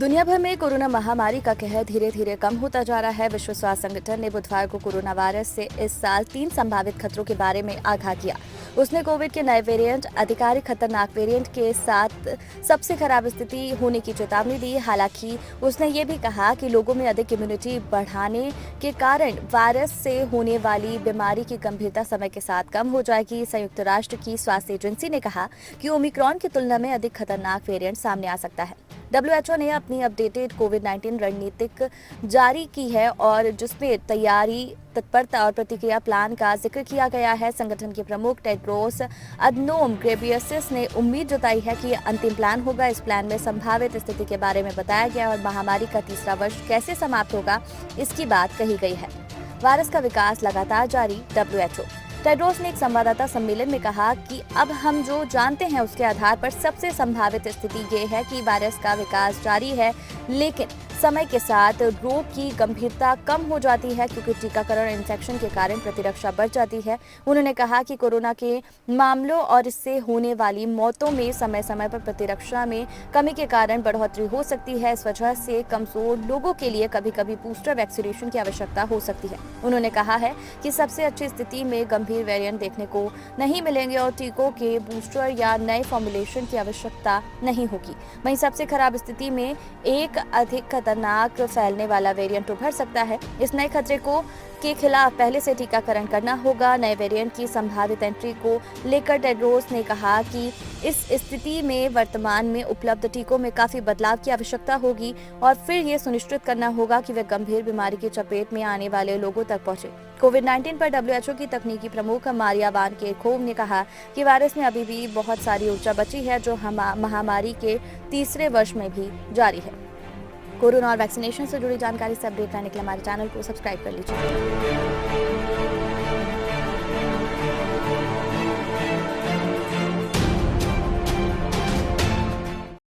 दुनिया भर में कोरोना महामारी का कहर धीरे धीरे कम होता जा रहा है। विश्व स्वास्थ्य संगठन ने बुधवार को कोरोना वायरस से इस साल 3 संभावित खतरों के बारे में आगाह किया। उसने कोविड के नए वेरिएंट, आधिकारिक खतरनाक वेरिएंट के साथ सबसे खराब स्थिति होने की चेतावनी दी। हालांकि उसने ये भी कहा कि लोगों में अधिक इम्यूनिटी बढ़ाने के कारण वायरस से होने वाली बीमारी की गंभीरता समय के साथ कम हो जाएगी। संयुक्त राष्ट्र की स्वास्थ्य एजेंसी ने कहा कि ओमिक्रॉन की तुलना में अधिक खतरनाक वेरिएंट सामने आ सकता है। WHO ने अपनी अपडेटेड कोविड-19 रणनीतिक जारी की है और जिसमें तैयारी, तत्परता और प्रतिक्रिया प्लान का जिक्र किया गया है। संगठन के प्रमुख टेड्रोस अधनोम घेब्रेयेसस ने उम्मीद जताई है कि यह अंतिम प्लान होगा। इस प्लान में संभावित स्थिति के बारे में बताया गया और महामारी का तीसरा वर्ष कैसे समाप्त होगा, इसकी बात कही गई है। वायरस का विकास लगातार जारी। WHO टेड्रोस ने एक संवाददाता सम्मेलन में कहा कि अब हम जो जानते हैं उसके आधार पर सबसे संभावित स्थिति ये है कि वायरस का विकास जारी है, लेकिन समय के साथ रोग की गंभीरता कम हो जाती है क्योंकि टीकाकरण इन्फेक्शन के कारण प्रतिरक्षा बढ़ जाती है। उन्होंने कहा कि कोरोना के मामलों और इससे होने वाली मौतों में समय समय पर प्रतिरक्षा में कमी के कारण बढ़ोतरी हो सकती है। इस वजह से कमजोर लोगों के लिए कभी कभी बूस्टर वैक्सीनेशन की आवश्यकता हो सकती है। उन्होंने कहा है कि सबसे अच्छी स्थिति में गंभीर वेरिएंट देखने को नहीं मिलेंगे और टीकों के बूस्टर या नए फॉर्मुलेशन की आवश्यकता नहीं होगी। वहीं सबसे खराब स्थिति में एक अधिक खतरनाक फैलने वाला वेरिएंट उभर सकता है। इस नए खतरे के खिलाफ पहले से टीकाकरण करना होगा। नए वेरिएंट की संभावित एंट्री को लेकर टेड्रोस ने कहा कि इस स्थिति में वर्तमान में उपलब्ध टीकों में काफी बदलाव की आवश्यकता होगी और फिर ये सुनिश्चित करना होगा कि वे गंभीर बीमारी की चपेट में आने वाले लोगों तक पहुंचे। कोविड-19 पर WHO की तकनीकी प्रमुख मारिया वान केरखोव ने कहा कि वायरस में अभी भी बहुत सारी ऊर्जा बची है जो महामारी के तीसरे वर्ष में भी जारी है। कोरोना और वैक्सीनेशन से जुड़ी जानकारी से अपडेट रहने के लिए हमारे चैनल को सब्सक्राइब कर लीजिए।